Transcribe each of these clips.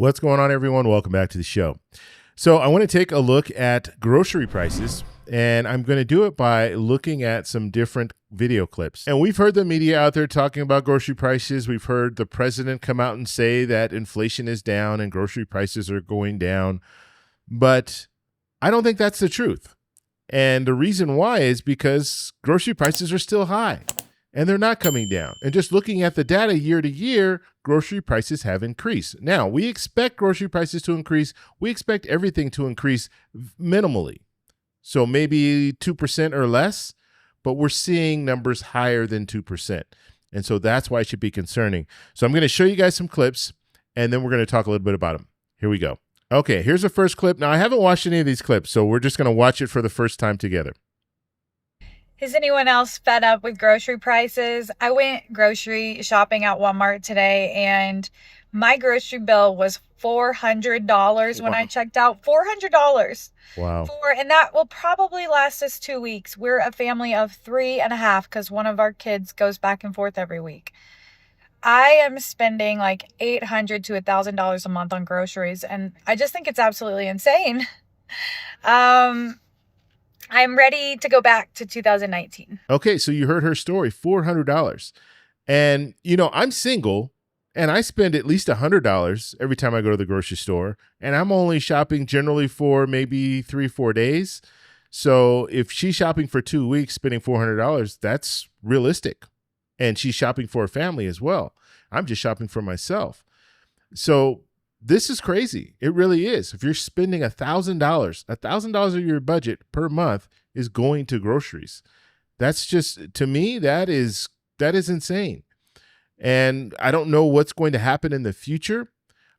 What's going on, everyone? Welcome back to the show. So I want to take a look at grocery prices, and I'm going to do it by looking at some different video clips. And we've heard the media out there talking about grocery prices. We've heard the president come out and say that inflation is down and grocery prices are going down. But I don't think that's the truth. And the reason why is because grocery prices are still high and they're not coming down. And just looking at the data year to year, grocery prices have increased. Now, we expect grocery prices to increase. We expect everything to increase minimally. So maybe 2% or less, but we're seeing numbers higher than 2%. And so that's why it should be concerning. So I'm going to show you guys some clips, and then we're going to talk a little bit about them. Here we go. Okay, here's the first clip. Now, I haven't watched any of these clips, so we're just going to watch it for the first time together. Is anyone else fed up with grocery prices? I went grocery shopping at Walmart today, and my grocery bill was $400 when I checked out. $400. Wow. And that will probably last us 2 weeks. We're a family of 3.5 because one of our kids goes back and forth every week. I am spending like $800 to $1,000 a month on groceries, and I just think it's absolutely insane. I'm ready to go back to 2019. Okay, so you heard her story, $400. And, you know, I'm single, and I spend at least $100 every time I go to the grocery store, and I'm only shopping generally for maybe 3-4 days. So if she's shopping for 2 weeks, spending $400, that's realistic. And she's shopping for a family as well. I'm just shopping for myself. So this is crazy. It really is. If you're spending $1,000 of your budget per month is going to groceries. That's just, to me, that is insane. And I don't know what's going to happen in the future.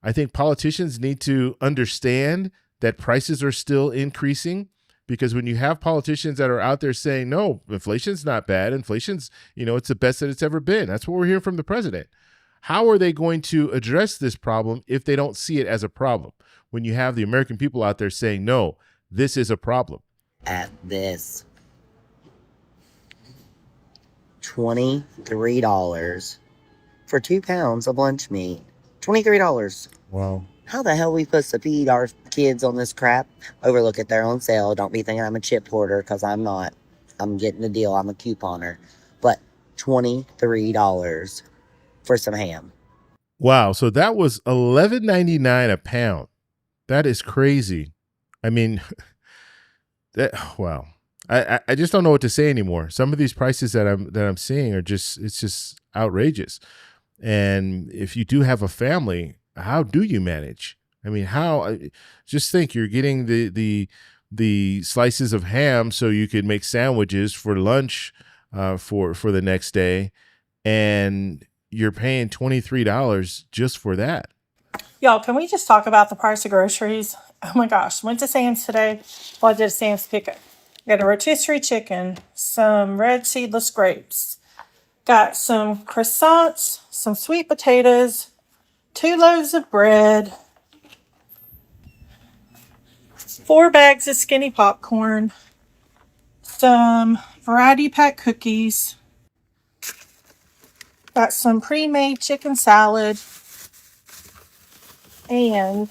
I think politicians need to understand that prices are still increasing, because when you have politicians that are out there saying, no, inflation's not bad. Inflation's, it's the best that it's ever been. That's what we're hearing from the president. How are they going to address this problem if they don't see it as a problem? When you have the American people out there saying, no, this is a problem. At this $23 for 2 pounds of lunch meat. $23. Wow. How the hell are we supposed to feed our kids on this crap? Overlook it, they're on sale. Don't be thinking I'm a chip hoarder, because I'm not. I'm getting a deal. I'm a couponer. But $23 for some ham. Wow. So that was $11.99 a pound. That is crazy. I mean, wow. I just don't know what to say anymore. Some of these prices that I'm seeing are it's just outrageous. And if you do have a family, how do you manage? I mean, just think, you're getting the slices of ham so you could make sandwiches for lunch for the next day, and you're paying $23 just for that. Y'all, can we just talk about the price of groceries? Oh my gosh, went to Sam's today. Well, I did a Sam's pickup. Got a rotisserie chicken, some red seedless grapes, got some croissants, some sweet potatoes, 2 loaves of bread, 4 bags of skinny popcorn, some variety pack cookies, got some pre-made chicken salad, and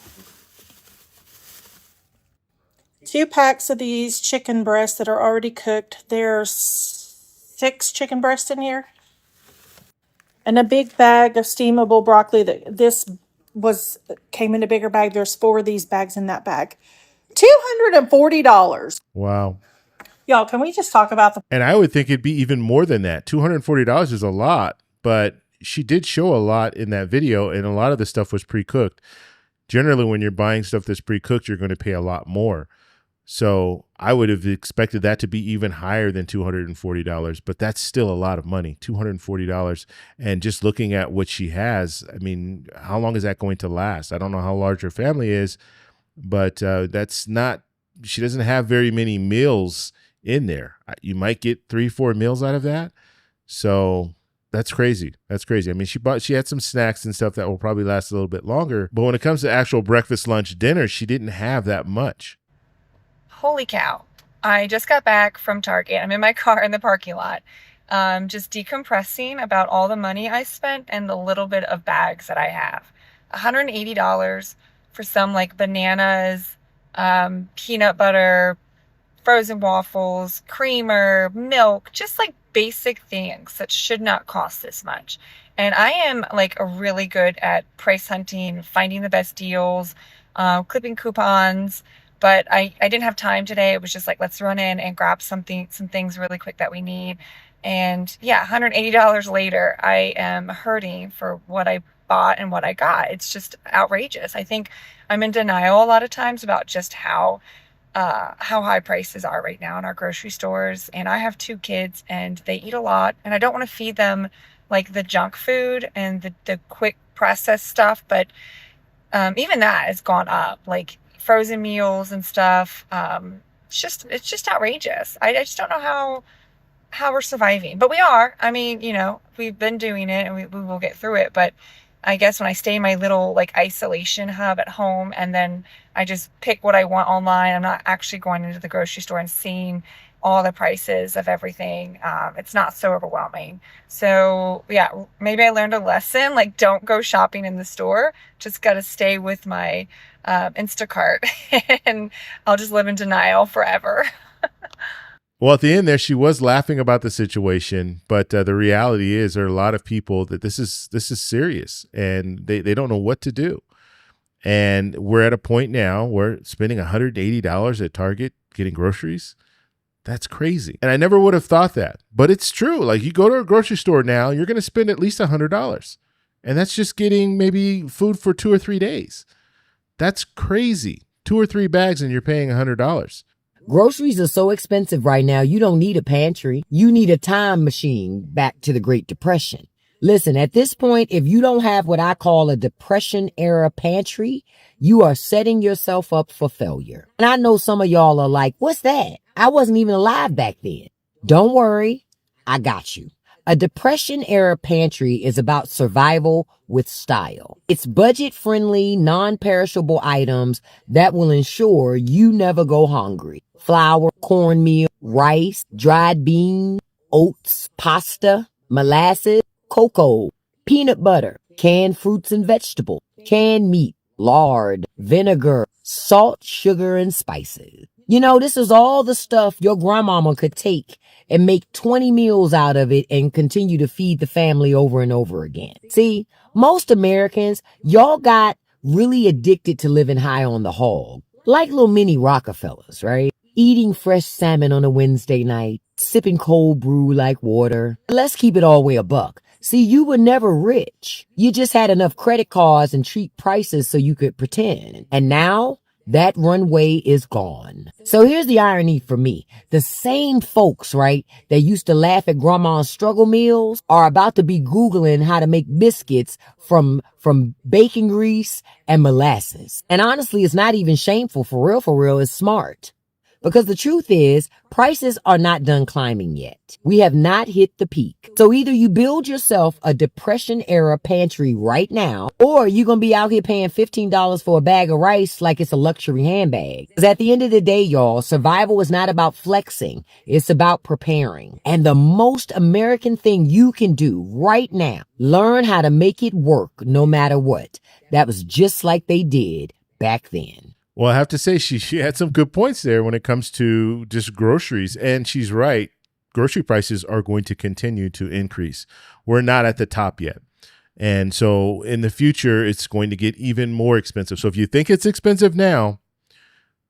2 packs of these chicken breasts that are already cooked. There's 6 chicken breasts in here. And a big bag of steamable broccoli. Came in a bigger bag. There's 4 of these bags in that bag. $240. Wow. Y'all, can we just talk about And I would think it'd be even more than that. $240 is a lot, but she did show a lot in that video, and a lot of the stuff was pre-cooked. Generally, when you're buying stuff that's pre-cooked, you're going to pay a lot more. So I would have expected that to be even higher than $240, but that's still a lot of money, $240. And just looking at what she has, I mean, how long is that going to last? I don't know how large her family is, but she doesn't have very many meals in there. You might get 3-4 meals out of that. So that's crazy. That's crazy. I mean, she had some snacks and stuff that will probably last a little bit longer, but when it comes to actual breakfast, lunch, dinner, she didn't have that much. Holy cow. I just got back from Target. I'm in my car in the parking lot, just decompressing about all the money I spent and the little bit of bags that I have. $180 for some like bananas, peanut butter, frozen waffles, creamer, milk, just like basic things that should not cost this much. And I am like really good at price hunting, finding the best deals, clipping coupons. But I didn't have time today. It was just like, let's run in and grab some things really quick that we need. And yeah, $180 later, I am hurting for what I bought and what I got. It's just outrageous. I think I'm in denial a lot of times about just how high prices are right now in our grocery stores. And I have 2 kids and they eat a lot, and I don't want to feed them like the junk food and the quick processed stuff. But even that has gone up, like frozen meals and stuff. It's just outrageous. I just don't know how we're surviving, but we are. I mean, we've been doing it, and we will get through it. But I guess when I stay in my little like isolation hub at home, and then I just pick what I want online, I'm not actually going into the grocery store and seeing all the prices of everything. It's not so overwhelming. So yeah, maybe I learned a lesson. Like, don't go shopping in the store. Just got to stay with my Instacart and I'll just live in denial forever. Well, at the end there, she was laughing about the situation, but the reality is there are a lot of people that this is serious, and they don't know what to do. And we're at a point now where spending $180 at Target getting groceries, that's crazy. And I never would have thought that, but it's true. Like, you go to a grocery store now, you're going to spend at least $100, and that's just getting maybe food for 2 or 3 days. That's crazy. 2 or 3 bags and you're paying $100. Groceries are so expensive right now, you don't need a pantry. You need a time machine back to the Great Depression. Listen, at this point, if you don't have what I call a Depression-era pantry, you are setting yourself up for failure. And I know some of y'all are like, what's that? I wasn't even alive back then. Don't worry, I got you. A Depression-era pantry is about survival with style. It's budget-friendly, non-perishable items that will ensure you never go hungry. Flour, cornmeal, rice, dried beans, oats, pasta, molasses, cocoa, peanut butter, canned fruits and vegetables, canned meat, lard, vinegar, salt, sugar, and spices. This is all the stuff your grandmama could take and make 20 meals out of it and continue to feed the family over and over again. See, most Americans, y'all got really addicted to living high on the hog, like little mini Rockefellers, right? Eating fresh salmon on a Wednesday night, sipping cold brew like water. Let's keep it all the way a buck. See, you were never rich. You just had enough credit cards and cheap prices so you could pretend. And now that runway is gone. So here's the irony for me. The same folks, right, that used to laugh at grandma's struggle meals are about to be Googling how to make biscuits from bacon grease and molasses. And honestly, it's not even shameful. For real, it's smart. Because the truth is, prices are not done climbing yet. We have not hit the peak. So either you build yourself a Depression-era pantry right now, or you're going to be out here paying $15 for a bag of rice like it's a luxury handbag. Because at the end of the day, y'all, survival is not about flexing. It's about preparing. And the most American thing you can do right now, learn how to make it work no matter what. That was just like they did back then. Well, I have to say she had some good points there when it comes to just groceries. And she's right. Grocery prices are going to continue to increase. We're not at the top yet. And so in the future, it's going to get even more expensive. So if you think it's expensive now,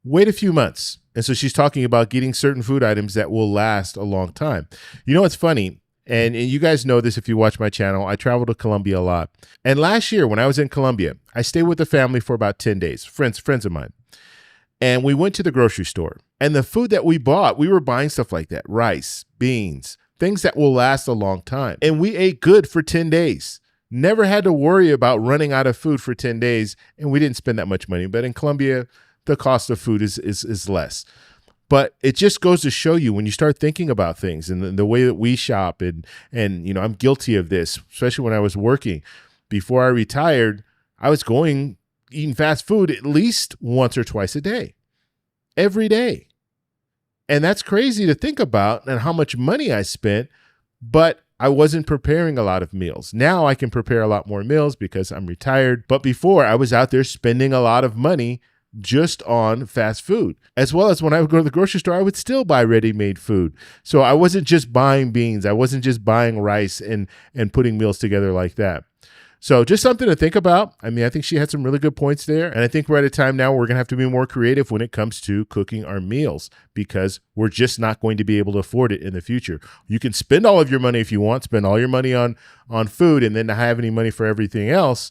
wait a few months. And so she's talking about getting certain food items that will last a long time. You know, it's funny. And you guys know this if you watch my channel. I travel to Colombia a lot. And last year when I was in Colombia, I stayed with the family for about 10 days, friends of mine. And we went to the grocery store. And the food that we bought, we were buying stuff like that. Rice, beans, things that will last a long time. And we ate good for 10 days. Never had to worry about running out of food for 10 days. And we didn't spend that much money. But in Colombia, the cost of food is less. But it just goes to show you when you start thinking about things and the way that we shop and you know, I'm guilty of this, especially when I was working. Before I retired, I was eating fast food at least once or twice a day, every day. And that's crazy to think about and how much money I spent. But I wasn't preparing a lot of meals. Now I can prepare a lot more meals because I'm retired. But before, I was out there spending a lot of money just on fast food. As well as when I would go to the grocery store, I would still buy ready-made food. So I wasn't just buying beans. I wasn't just buying rice and putting meals together like that. So just something to think about. I mean, I think she had some really good points there. And I think we're at a time now where we're going to have to be more creative when it comes to cooking our meals, because we're just not going to be able to afford it in the future. You can spend all of your money if you want, spend all your money on food and then not have any money for everything else.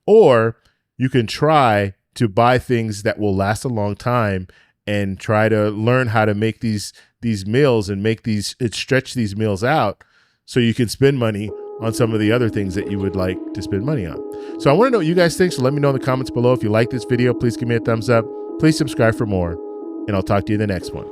Or you can try to buy things that will last a long time and try to learn how to make these meals and stretch these meals out so you can spend money on some of the other things that you would like to spend money on. So I want to know what you guys think. So let me know in the comments below. If you like this video, please give me a thumbs up. Please subscribe for more, and I'll talk to you in the next one.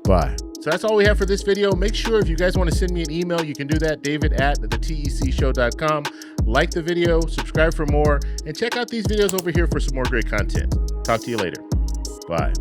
Bye. So that's all we have for this video. Make sure if you guys want to send me an email, you can do that, david@thetecshow.com. Like the video, subscribe for more, and check out these videos over here for some more great content. Talk to you later. Bye.